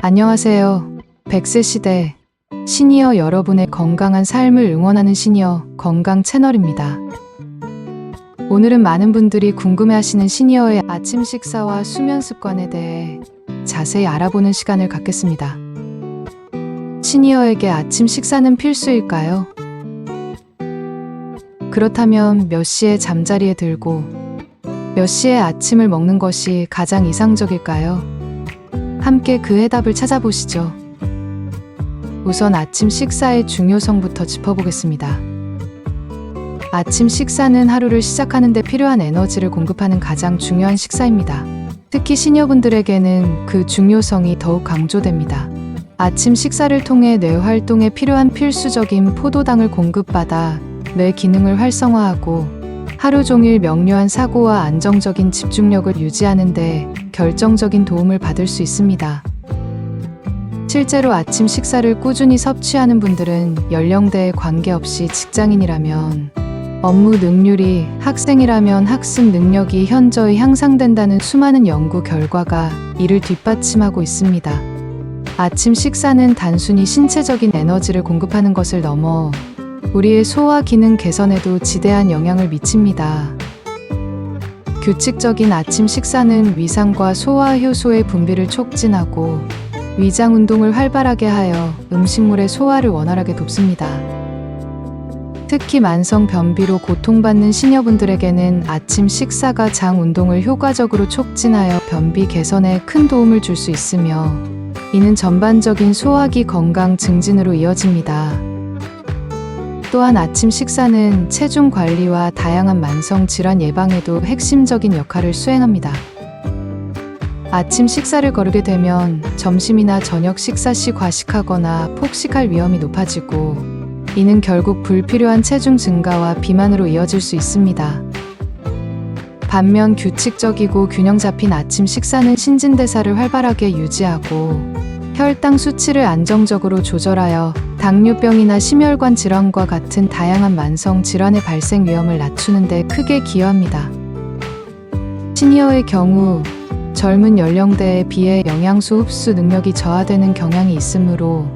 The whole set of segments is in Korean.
안녕하세요. 100세 시대 시니어 여러분의 건강한 삶을 응원하는 시니어 건강 채널입니다. 오늘은 많은 분들이 궁금해하시는 시니어의 아침 식사와 수면 습관에 대해 자세히 알아보는 시간을 갖겠습니다. 시니어에게 아침 식사는 필수일까요? 그렇다면 몇 시에 잠자리에 들고 몇 시에 아침을 먹는 것이 가장 이상적일까요? 함께 그 해답을 찾아보시죠. 우선 아침 식사의 중요성부터 짚어보겠습니다. 아침 식사는 하루를 시작하는 데 필요한 에너지를 공급하는 가장 중요한 식사입니다. 특히 시니어분들에게는 그 중요성이 더욱 강조됩니다. 아침 식사를 통해 뇌 활동에 필요한 필수적인 포도당을 공급받아 뇌 기능을 활성화하고 하루 종일 명료한 사고와 안정적인 집중력을 유지하는 데 결정적인 도움을 받을 수 있습니다. 실제로 아침 식사를 꾸준히 섭취하는 분들은 연령대에 관계없이 직장인이라면 업무 능률이, 학생이라면 학습 능력이 현저히 향상된다는 수많은 연구 결과가 이를 뒷받침하고 있습니다. 아침 식사는 단순히 신체적인 에너지를 공급하는 것을 넘어 우리의 소화 기능 개선에도 지대한 영향을 미칩니다. 규칙적인 아침 식사는 위산과 소화 효소의 분비를 촉진하고 위장 운동을 활발하게 하여 음식물의 소화를 원활하게 돕습니다. 특히 만성 변비로 고통받는 시니어분들에게는 아침 식사가 장 운동을 효과적으로 촉진하여 변비 개선에 큰 도움을 줄 수 있으며 이는 전반적인 소화기 건강 증진으로 이어집니다. 또한 아침 식사는 체중 관리와 다양한 만성 질환 예방에도 핵심적인 역할을 수행합니다. 아침 식사를 거르게 되면 점심이나 저녁 식사 시 과식하거나 폭식할 위험이 높아지고 이는 결국 불필요한 체중 증가와 비만으로 이어질 수 있습니다. 반면 규칙적이고 균형 잡힌 아침 식사는 신진대사를 활발하게 유지하고 혈당 수치를 안정적으로 조절하여 당뇨병이나 심혈관 질환과 같은 다양한 만성 질환의 발생 위험을 낮추는 데 크게 기여합니다. 시니어의 경우 젊은 연령대에 비해 영양소 흡수 능력이 저하되는 경향이 있으므로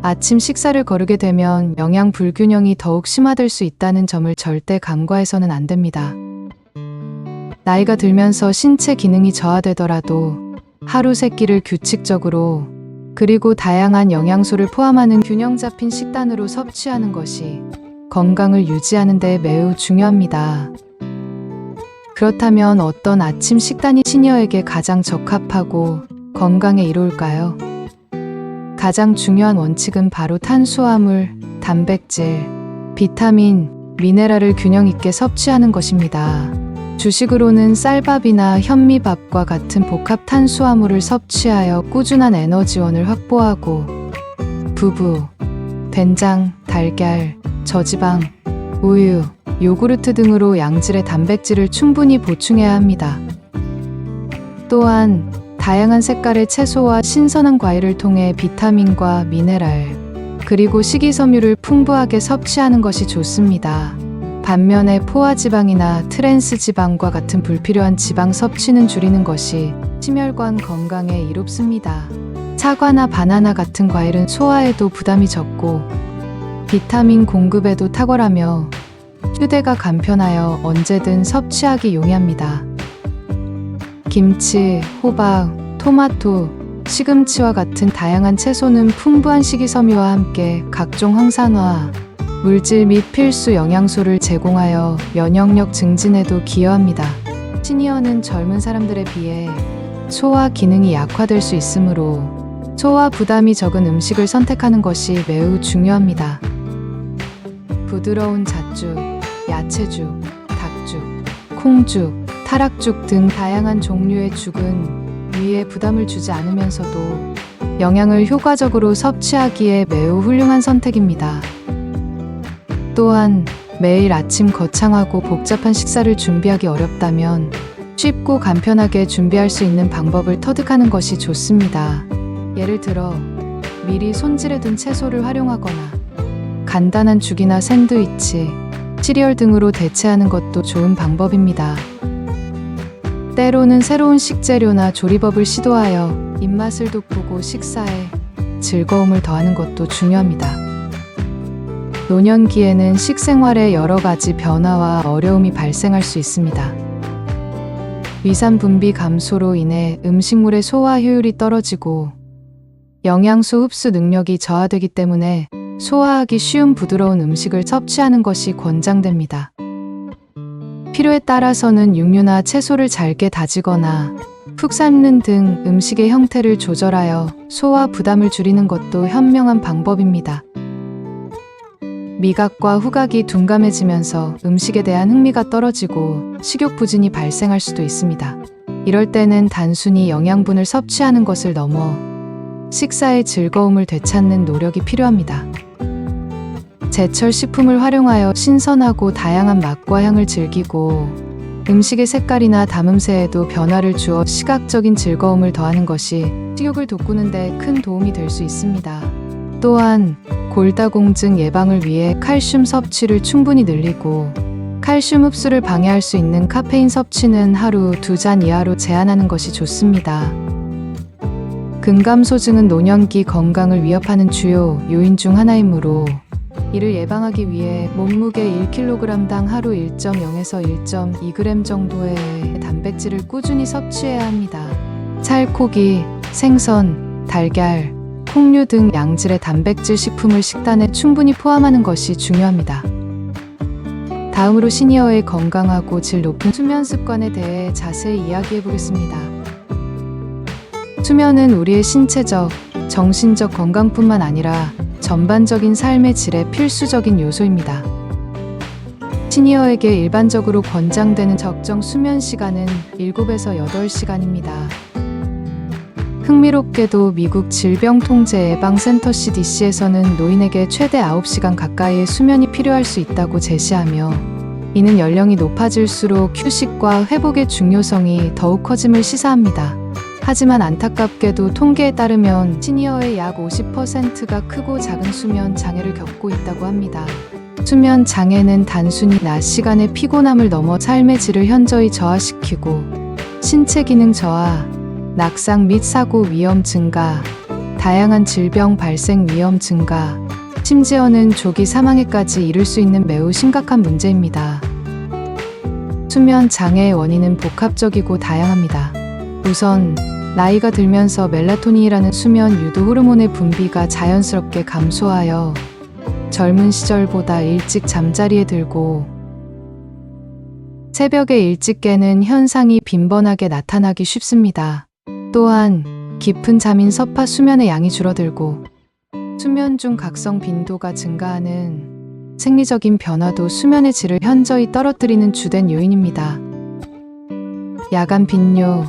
아침 식사를 거르게 되면 영양 불균형이 더욱 심화될 수 있다는 점을 절대 간과해서는 안 됩니다. 나이가 들면서 신체 기능이 저하되더라도 하루 3끼를 규칙적으로 그리고 다양한 영양소를 포함하는 균형 잡힌 식단으로 섭취하는 것이 건강을 유지하는 데 매우 중요합니다. 그렇다면 어떤 아침 식단이 시니어에게 가장 적합하고 건강에 이로울까요? 가장 중요한 원칙은 바로 탄수화물, 단백질, 비타민, 미네랄을 균형 있게 섭취하는 것입니다. 주식으로는 쌀밥이나 현미밥과 같은 복합 탄수화물을 섭취하여 꾸준한 에너지원을 확보하고 두부, 된장, 달걀, 저지방, 우유, 요구르트 등으로 양질의 단백질을 충분히 보충해야 합니다. 또한 다양한 색깔의 채소와 신선한 과일을 통해 비타민과 미네랄, 그리고 식이섬유를 풍부하게 섭취하는 것이 좋습니다. 반면에 포화지방이나 트랜스지방과 같은 불필요한 지방 섭취는 줄이는 것이 심혈관 건강에 이롭습니다. 사과나 바나나 같은 과일은 소화에도 부담이 적고 비타민 공급에도 탁월하며 휴대가 간편하여 언제든 섭취하기 용이합니다. 김치, 호박, 토마토, 시금치와 같은 다양한 채소는 풍부한 식이섬유와 함께 각종 항산화, 물질 및 필수 영양소를 제공하여 면역력 증진에도 기여합니다. 시니어는 젊은 사람들에 비해 소화 기능이 약화될 수 있으므로 소화 부담이 적은 음식을 선택하는 것이 매우 중요합니다. 부드러운 잣죽, 야채죽, 닭죽, 콩죽, 타락죽 등 다양한 종류의 죽은 위에 부담을 주지 않으면서도 영양을 효과적으로 섭취하기에 매우 훌륭한 선택입니다. 또한 매일 아침 거창하고 복잡한 식사를 준비하기 어렵다면 쉽고 간편하게 준비할 수 있는 방법을 터득하는 것이 좋습니다. 예를 들어 미리 손질해둔 채소를 활용하거나 간단한 죽이나 샌드위치, 시리얼 등으로 대체하는 것도 좋은 방법입니다. 때로는 새로운 식재료나 조리법을 시도하여 입맛을 돋구고 식사에 즐거움을 더하는 것도 중요합니다. 노년기에는 식생활에 여러 가지 변화와 어려움이 발생할 수 있습니다. 위산 분비 감소로 인해 음식물의 소화 효율이 떨어지고 영양소 흡수 능력이 저하되기 때문에 소화하기 쉬운 부드러운 음식을 섭취하는 것이 권장됩니다. 필요에 따라서는 육류나 채소를 잘게 다지거나 푹 삶는 등 음식의 형태를 조절하여 소화 부담을 줄이는 것도 현명한 방법입니다. 미각과 후각이 둔감해지면서 음식에 대한 흥미가 떨어지고 식욕 부진이 발생할 수도 있습니다. 이럴 때는 단순히 영양분을 섭취하는 것을 넘어 식사의 즐거움을 되찾는 노력이 필요합니다. 제철 식품을 활용하여 신선하고 다양한 맛과 향을 즐기고 음식의 색깔이나 담음새에도 변화를 주어 시각적인 즐거움을 더하는 것이 식욕을 돋구는 데 큰 도움이 될 수 있습니다. 또한 골다공증 예방을 위해 칼슘 섭취를 충분히 늘리고 칼슘 흡수를 방해할 수 있는 카페인 섭취는 하루 2잔 이하로 제한하는 것이 좋습니다. 근감소증은 노년기 건강을 위협하는 주요 요인 중 하나이므로 이를 예방하기 위해 몸무게 1kg당 하루 1.0에서 1.2g 정도의 단백질을 꾸준히 섭취해야 합니다. 찰코기, 생선, 달걀, 콩류 등 양질의 단백질 식품을 식단에 충분히 포함하는 것이 중요합니다. 다음으로 시니어의 건강하고 질 높은 수면 습관에 대해 자세히 이야기해 보겠습니다. 수면은 우리의 신체적, 정신적 건강뿐만 아니라 전반적인 삶의 질의 필수적인 요소입니다. 시니어에게 일반적으로 권장되는 적정 수면 시간은 7에서 8시간입니다. 흥미롭게도 미국 질병통제예방센터 CDC에서는 노인에게 최대 9시간 가까이의 수면이 필요할 수 있다고 제시하며 이는 연령이 높아질수록 휴식과 회복의 중요성이 더욱 커짐을 시사합니다. 하지만 안타깝게도 통계에 따르면 시니어의 약 50%가 크고 작은 수면 장애를 겪고 있다고 합니다. 수면 장애는 단순히 낮 시간의 피곤함을 넘어 삶의 질을 현저히 저하시키고 신체 기능 저하, 낙상 및 사고 위험 증가, 다양한 질병 발생 위험 증가, 심지어는 조기 사망에까지 이를 수 있는 매우 심각한 문제입니다. 수면 장애의 원인은 복합적이고 다양합니다. 우선 나이가 들면서 멜라토닌이라는 수면 유도 호르몬의 분비가 자연스럽게 감소하여 젊은 시절보다 일찍 잠자리에 들고 새벽에 일찍 깨는 현상이 빈번하게 나타나기 쉽습니다. 또한 깊은 잠인 서파 수면의 양이 줄어들고 수면 중 각성 빈도가 증가하는 생리적인 변화도 수면의 질을 현저히 떨어뜨리는 주된 요인입니다. 야간 빈뇨,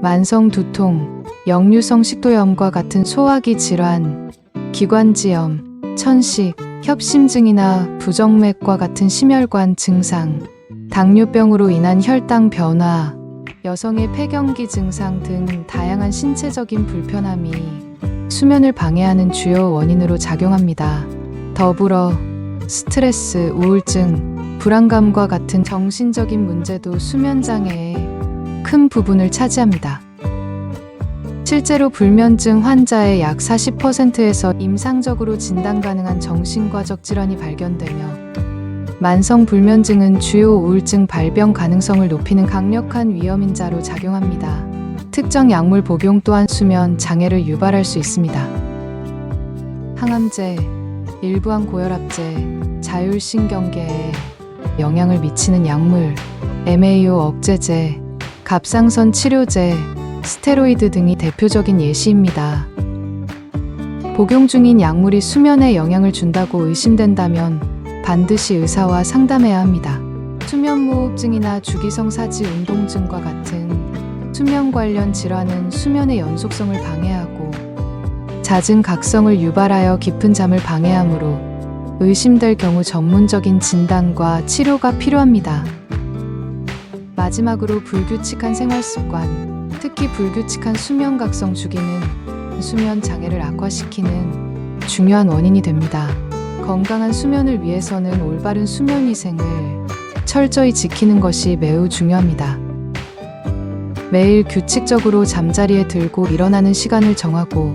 만성 두통, 역류성 식도염과 같은 소화기 질환, 기관지염, 천식, 협심증이나 부정맥과 같은 심혈관 증상, 당뇨병으로 인한 혈당 변화, 여성의 폐경기 증상 등 다양한 신체적인 불편함이 수면을 방해하는 주요 원인으로 작용합니다. 더불어 스트레스, 우울증, 불안감과 같은 정신적인 문제도 수면 장애의 큰 부분을 차지합니다. 실제로 불면증 환자의 약 40%에서 임상적으로 진단 가능한 정신과적 질환이 발견되며 만성 불면증은 주요 우울증 발병 가능성을 높이는 강력한 위험인자로 작용합니다. 특정 약물 복용 또한 수면 장애를 유발할 수 있습니다. 항암제, 일부항 고혈압제, 자율신경계에 영향을 미치는 약물, MAO 억제제, 갑상선 치료제, 스테로이드 등이 대표적인 예시입니다. 복용 중인 약물이 수면에 영향을 준다고 의심된다면 반드시 의사와 상담해야 합니다. 수면무호흡증이나 주기성 사지 운동증과 같은 수면 관련 질환은 수면의 연속성을 방해하고 잦은 각성을 유발하여 깊은 잠을 방해하므로 의심될 경우 전문적인 진단과 치료가 필요합니다. 마지막으로 불규칙한 생활습관, 특히 불규칙한 수면 각성 주기는 수면 장애를 악화시키는 중요한 원인이 됩니다. 건강한 수면을 위해서는 올바른 수면 위생을 철저히 지키는 것이 매우 중요합니다. 매일 규칙적으로 잠자리에 들고 일어나는 시간을 정하고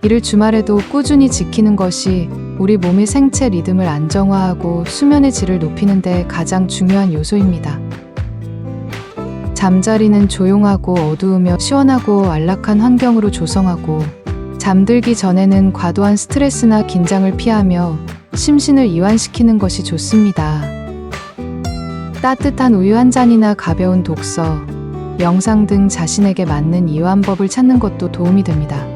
이를 주말에도 꾸준히 지키는 것이 우리 몸의 생체 리듬을 안정화하고 수면의 질을 높이는 데 가장 중요한 요소입니다. 잠자리는 조용하고 어두우며 시원하고 안락한 환경으로 조성하고 잠들기 전에는 과도한 스트레스나 긴장을 피하며 심신을 이완시키는 것이 좋습니다. 따뜻한 우유 한 잔이나 가벼운 독서, 명상 등 자신에게 맞는 이완법을 찾는 것도 도움이 됩니다.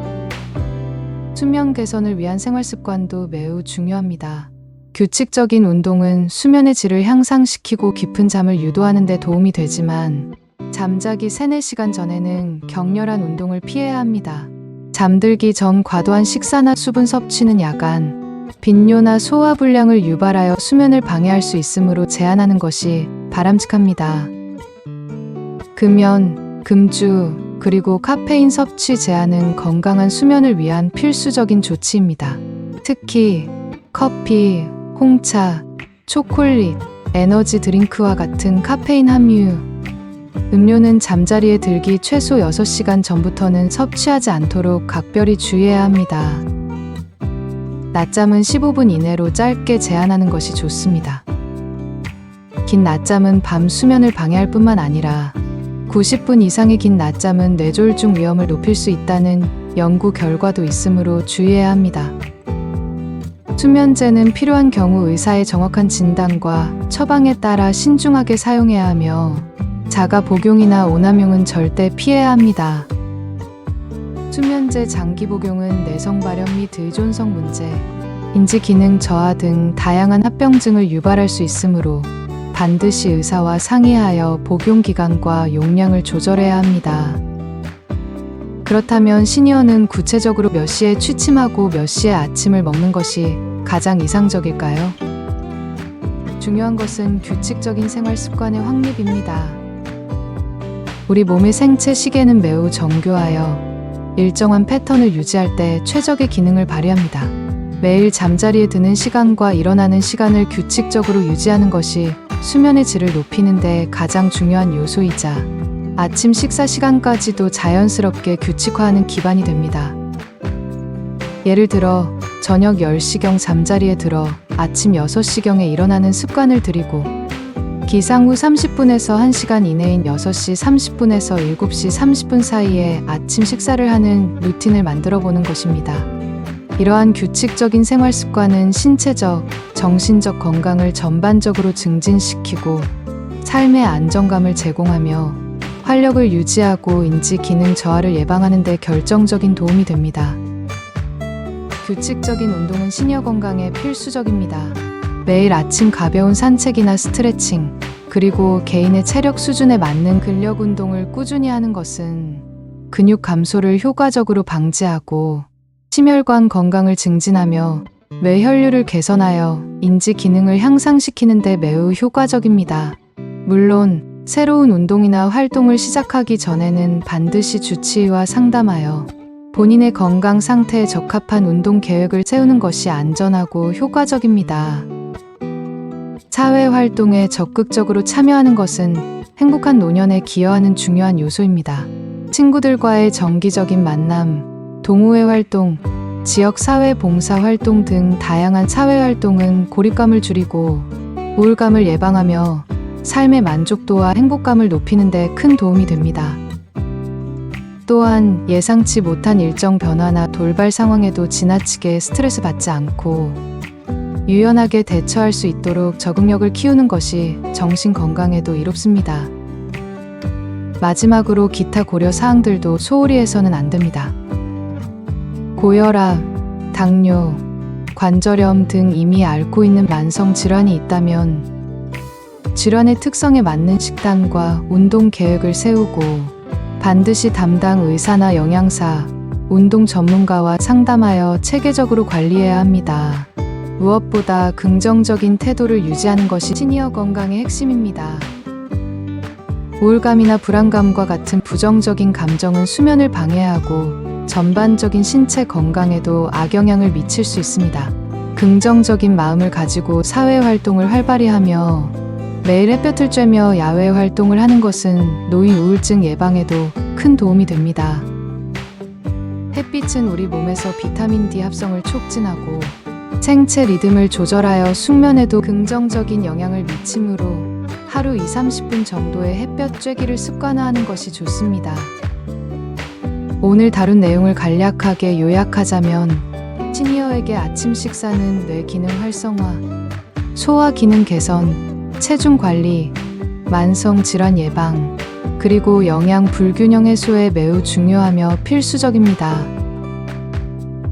수면 개선을 위한 생활 습관도 매우 중요합니다. 규칙적인 운동은 수면의 질을 향상시키고 깊은 잠을 유도하는 데 도움이 되지만 잠자기 3-4시간 전에는 격렬한 운동을 피해야 합니다. 잠들기 전 과도한 식사나 수분 섭취는 야간, 빈뇨나 소화불량을 유발하여 수면을 방해할 수 있으므로 제한하는 것이 바람직합니다. 금연, 금주, 그리고 카페인 섭취 제한은 건강한 수면을 위한 필수적인 조치입니다. 특히 커피, 홍차, 초콜릿, 에너지 드링크와 같은 카페인 함유 음료는 잠자리에 들기 최소 6시간 전부터는 섭취하지 않도록 각별히 주의해야 합니다. 낮잠은 15분 이내로 짧게 제한하는 것이 좋습니다. 긴 낮잠은 밤 수면을 방해할 뿐만 아니라 90분 이상의 긴 낮잠은 뇌졸중 위험을 높일 수 있다는 연구 결과도 있으므로 주의해야 합니다. 수면제는 필요한 경우 의사의 정확한 진단과 처방에 따라 신중하게 사용해야 하며 자가 복용이나 오남용은 절대 피해야 합니다. 수면제 장기 복용은 내성 발현 및 의존성 문제, 인지 기능 저하 등 다양한 합병증을 유발할 수 있으므로 반드시 의사와 상의하여 복용 기간과 용량을 조절해야 합니다. 그렇다면 시니어는 구체적으로 몇 시에 취침하고 몇 시에 아침을 먹는 것이 가장 이상적일까요? 중요한 것은 규칙적인 생활 습관의 확립입니다. 우리 몸의 생체 시계는 매우 정교하여 일정한 패턴을 유지할 때 최적의 기능을 발휘합니다. 매일 잠자리에 드는 시간과 일어나는 시간을 규칙적으로 유지하는 것이 수면의 질을 높이는 데 가장 중요한 요소이자 아침 식사 시간까지도 자연스럽게 규칙화하는 기반이 됩니다. 예를 들어 저녁 10시경 잠자리에 들어 아침 6시경에 일어나는 습관을 들이고 기상 후 30분에서 1시간 이내인 6시 30분에서 7시 30분 사이에 아침 식사를 하는 루틴을 만들어 보는 것입니다. 이러한 규칙적인 생활 습관은 신체적, 정신적 건강을 전반적으로 증진시키고 삶의 안정감을 제공하며 활력을 유지하고 인지 기능 저하를 예방하는 데 결정적인 도움이 됩니다. 규칙적인 운동은 시니어 건강에 필수적입니다. 매일 아침 가벼운 산책이나 스트레칭, 그리고 개인의 체력 수준에 맞는 근력 운동을 꾸준히 하는 것은 근육 감소를 효과적으로 방지하고 심혈관 건강을 증진하며 뇌혈류를 개선하여 인지 기능을 향상시키는 데 매우 효과적입니다. 물론 새로운 운동이나 활동을 시작하기 전에는 반드시 주치의와 상담하여 본인의 건강 상태에 적합한 운동 계획을 세우는 것이 안전하고 효과적입니다. 사회 활동에 적극적으로 참여하는 것은 행복한 노년에 기여하는 중요한 요소입니다. 친구들과의 정기적인 만남, 동호회 활동, 지역 사회 봉사 활동 등 다양한 사회 활동은 고립감을 줄이고 우울감을 예방하며 삶의 만족도와 행복감을 높이는 데 큰 도움이 됩니다. 또한 예상치 못한 일정 변화나 돌발 상황에도 지나치게 스트레스 받지 않고 유연하게 대처할 수 있도록 적응력을 키우는 것이 정신 건강에도 이롭습니다. 마지막으로 기타 고려 사항들도 소홀히 해서는 안 됩니다. 고혈압, 당뇨, 관절염 등 이미 앓고 있는 만성 질환이 있다면 질환의 특성에 맞는 식단과 운동 계획을 세우고 반드시 담당 의사나 영양사, 운동 전문가와 상담하여 체계적으로 관리해야 합니다. 무엇보다 긍정적인 태도를 유지하는 것이 시니어 건강의 핵심입니다. 우울감이나 불안감과 같은 부정적인 감정은 수면을 방해하고 전반적인 신체 건강에도 악영향을 미칠 수 있습니다. 긍정적인 마음을 가지고 사회 활동을 활발히 하며 매일 햇볕을 쬐며 야외 활동을 하는 것은 노인 우울증 예방에도 큰 도움이 됩니다. 햇빛은 우리 몸에서 비타민 D 합성을 촉진하고 생체 리듬을 조절하여 숙면에도 긍정적인 영향을 미치므로 하루 20-30분 정도의 햇볕 쬐기를 습관화하는 것이 좋습니다. 오늘 다룬 내용을 간략하게 요약하자면 시니어에게 아침 식사는 뇌 기능 활성화, 소화 기능 개선, 체중 관리, 만성 질환 예방, 그리고 영양 불균형 해소에 매우 중요하며 필수적입니다.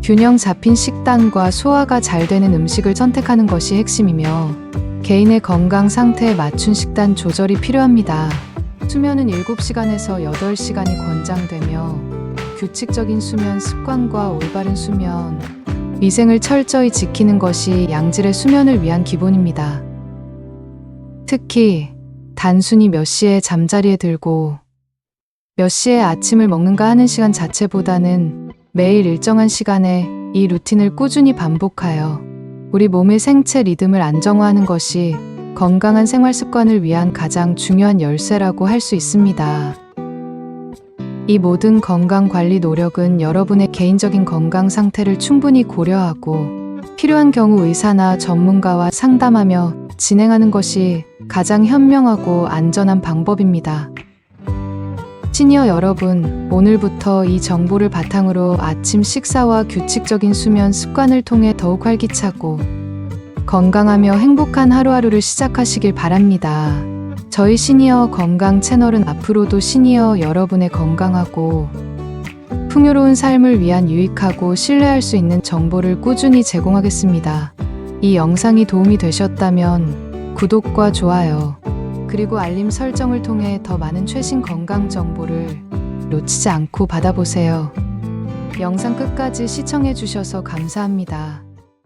균형 잡힌 식단과 소화가 잘 되는 음식을 선택하는 것이 핵심이며 개인의 건강 상태에 맞춘 식단 조절이 필요합니다. 수면은 7시간에서 8시간이 권장되며 규칙적인 수면 습관과 올바른 수면, 위생을 철저히 지키는 것이 양질의 수면을 위한 기본입니다. 특히 단순히 몇 시에 잠자리에 들고 몇 시에 아침을 먹는가 하는 시간 자체보다는 매일 일정한 시간에 이 루틴을 꾸준히 반복하여 우리 몸의 생체 리듬을 안정화하는 것이 건강한 생활 습관을 위한 가장 중요한 열쇠라고 할 수 있습니다. 이 모든 건강 관리 노력은 여러분의 개인적인 건강 상태를 충분히 고려하고 필요한 경우 의사나 전문가와 상담하며 진행하는 것이 가장 현명하고 안전한 방법입니다. 시니어 여러분, 오늘부터 이 정보를 바탕으로 아침 식사와 규칙적인 수면 습관을 통해 더욱 활기차고 건강하며 행복한 하루하루를 시작하시길 바랍니다. 저희 시니어 건강 채널은 앞으로도 시니어 여러분의 건강하고 풍요로운 삶을 위한 유익하고 신뢰할 수 있는 정보를 꾸준히 제공하겠습니다. 이 영상이 도움이 되셨다면 구독과 좋아요, 그리고 알림 설정을 통해 더 많은 최신 건강 정보를 놓치지 않고 받아보세요. 영상 끝까지 시청해 주셔서 감사합니다.